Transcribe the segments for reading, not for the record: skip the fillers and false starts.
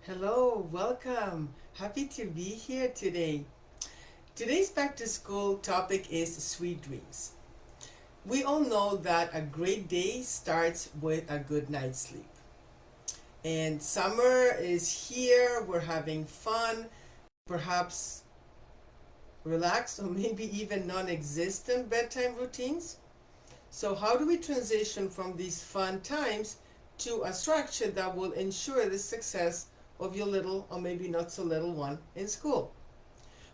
Hello, welcome. Happy to be here today. Today's back to school topic is sweet dreams. We all know that a great day starts with a good night's sleep. And summer is here, we're having fun, perhaps relaxed or maybe even non existent bedtime routines. So, how do we transition from these fun times to a structure that will ensure the success of your little or maybe not so little one in school?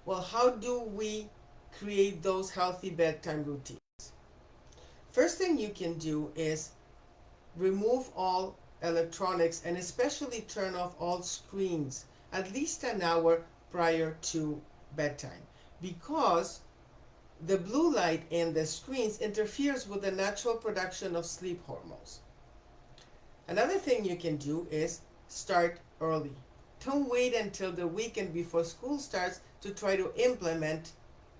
Well, how do we create those healthy bedtime routines? First thing you can do is remove all electronics and especially turn off all screens at least an hour prior to bedtime because the blue light in the screens interferes with the natural production of sleep hormones. Another thing you can do is start early. Don't wait until the weekend before school starts to try to implement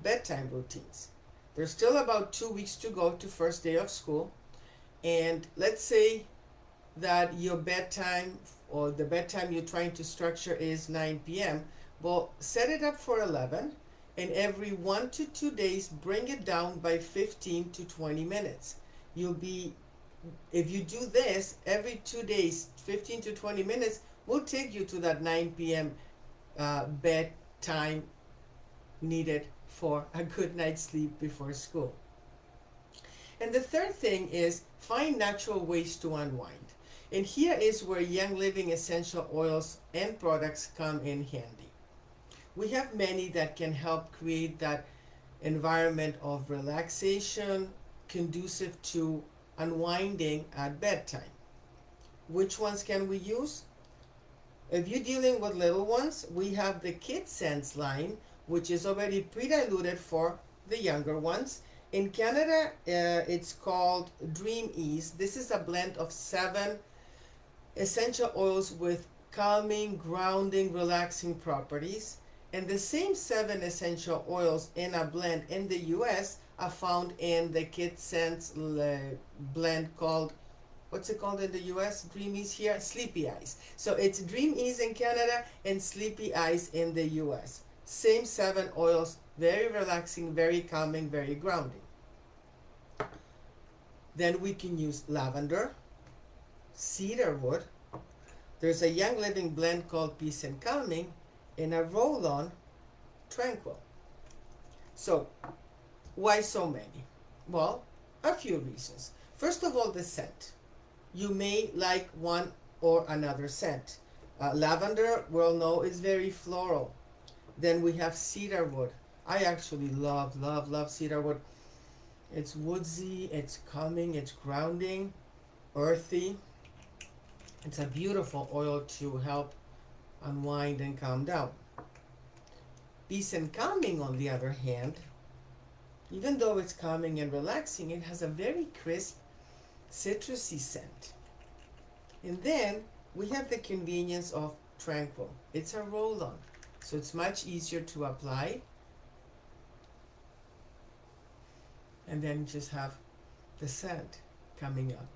bedtime routines. There's still about 2 weeks to go to first day of school, and let's say that your bedtime or the bedtime you're trying to structure is 9 p.m. Well, set it up for 11, and every 1 to 2 days bring it down by 15 to 20 minutes. You'll be If you do this every 2 days, 15 to 20 minutes will take you to that 9 p.m. Bedtime needed for a good night's sleep before school. And the third thing is find natural ways to unwind. And here is where Young Living essential oils and products come in handy. We have many that can help create that environment of relaxation conducive to unwinding at bedtime. Which ones can we use? If you're dealing with little ones, we have the Kid Sense line, which is already pre-diluted for the younger ones. In Canada, it's called Dream Ease. This is a blend of 7 essential oils with calming, grounding, relaxing properties. And the same 7 essential oils in a blend in the US are found in the Kid Sense blend called, what's it called in the US? Dream Ease here? Sleepy Eyes. So it's Dream Ease in Canada and Sleepy Eyes in the US. Same 7 oils, very relaxing, very calming, very grounding. Then we can use lavender, cedarwood. There's a Young Living blend called Peace and Calming, and a roll-on tranquil. So why so many? Well, a few reasons. First of all, the scent. You may like one or another scent. Lavender, we'll know, is very floral. Then we have cedarwood. I actually love cedarwood. It's woodsy, it's calming, it's grounding, earthy. It's a beautiful oil to help unwind and calm down. Peace and calming, on the other hand, even though it's calming and relaxing, it has a very crisp, citrusy scent. And then we have the convenience of Tranquil. It's a roll-on, so it's much easier to apply. And then just have the scent coming up.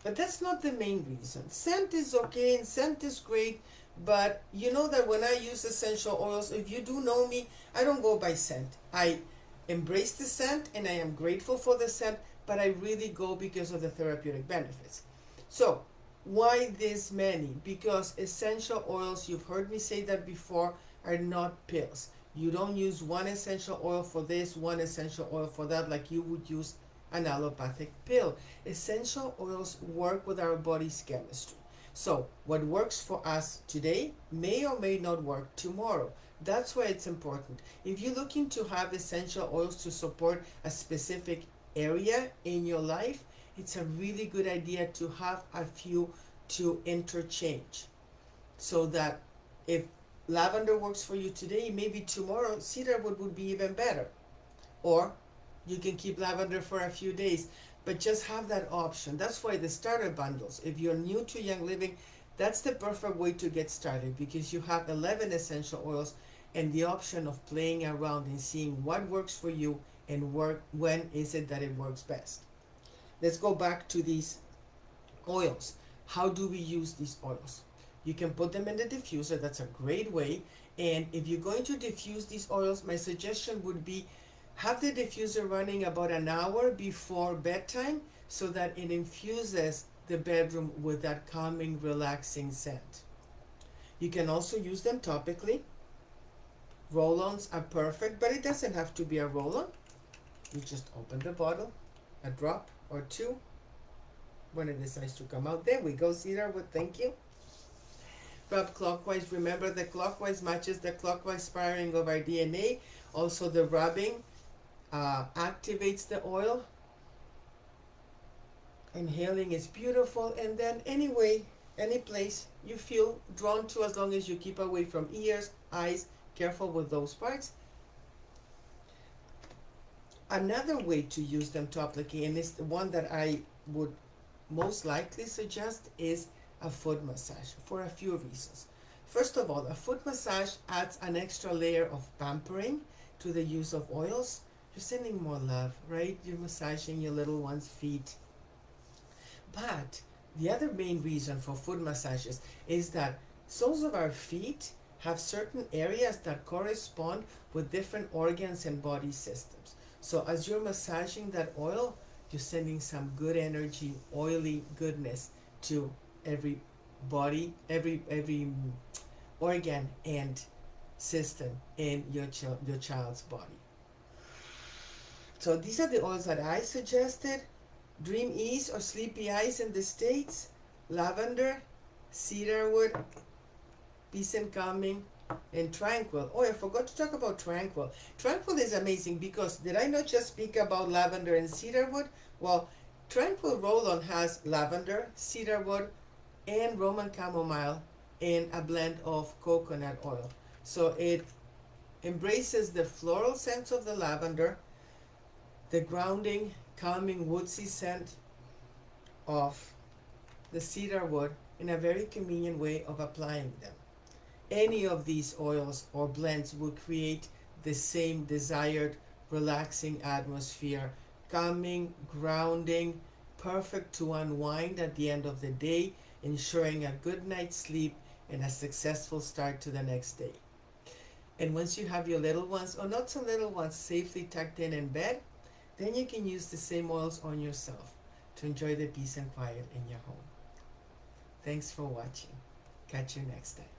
But that's not the main reason. Scent is okay and scent is great, but you know that when I use essential oils, if you do know me, I don't go by scent. I embrace the scent and I am grateful for the scent, but I really go because of the therapeutic benefits. So, why this many? Because essential oils, you've heard me say that before, are not pills. You don't use one essential oil for this, one essential oil for that, like you would use an allopathic pill. Essential oils work with our body's chemistry. So, what works for us today may or may not work tomorrow. That's why it's important. If you're looking to have essential oils to support a specific area in your life, it's a really good idea to have a few to interchange. So that if lavender works for you today, maybe tomorrow cedarwood would be even better. Or you can keep lavender for a few days, but just have that option. That's why the starter bundles, if you're new to Young Living, that's the perfect way to get started because you have 11 essential oils and the option of playing around and seeing what works for you and when is it that it works best. Let's go back to these oils. How do we use these oils? You can put them in the diffuser. That's a great way. And if you're going to diffuse these oils, my suggestion would be have the diffuser running about an hour before bedtime so that it infuses the bedroom with that calming, relaxing scent. You can also use them topically. Roll-ons are perfect, but it doesn't have to be a roll-on. You just open the bottle, a drop or two when it decides to come out. There we go, cedarwood, thank you. Rub clockwise. Remember, the clockwise matches the clockwise firing of our DNA. Also, the rubbing activates the oil. Inhaling is beautiful, and then anyway, any place you feel drawn to, as long as you keep away from ears, eyes, careful with those parts. Another way to use them topically, and it's the one that I would most likely suggest, is a foot massage for a few reasons. First of all, a foot massage adds an extra layer of pampering to the use of oils. You're sending more love, right? You're massaging your little one's feet. But the other main reason for foot massages is that soles of our feet have certain areas that correspond with different organs and body systems. So as you're massaging that oil, you're sending some good energy, oily goodness to every body, every organ and system in your child's body. So these are the oils that I suggested. Dream Ease or Sleepy Eyes in the States, lavender, cedarwood, peace and calming, and tranquil. Oh, I forgot to talk about tranquil. Tranquil is amazing because did I not just speak about lavender and cedarwood? Well, tranquil roll-on has lavender, cedarwood, and Roman chamomile in a blend of coconut oil. So it embraces the floral scent of the lavender, the grounding, calming, woodsy scent of the cedar wood in a very convenient way of applying them. Any of these oils or blends will create the same desired relaxing atmosphere, calming, grounding, perfect to unwind at the end of the day, ensuring a good night's sleep and a successful start to the next day. And once you have your little ones, or not so little ones, safely tucked in bed, then you can use the same oils on yourself to enjoy the peace and quiet in your home. Thanks for watching. Catch you next time.